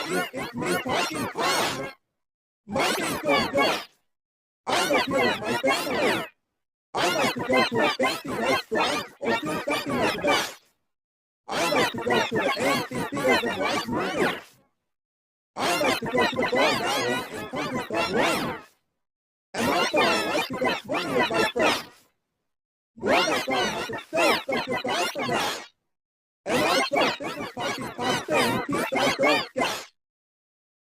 Yawning, it's me talking Tom. My name's so good. I live here with my family. I like to go to a fancy restaurant or do something like that. I like to go to the AMC theaters and watch movies. I like to go to the bowling alley and country club lanes. And also I like to go swimming with my friends. What I found has success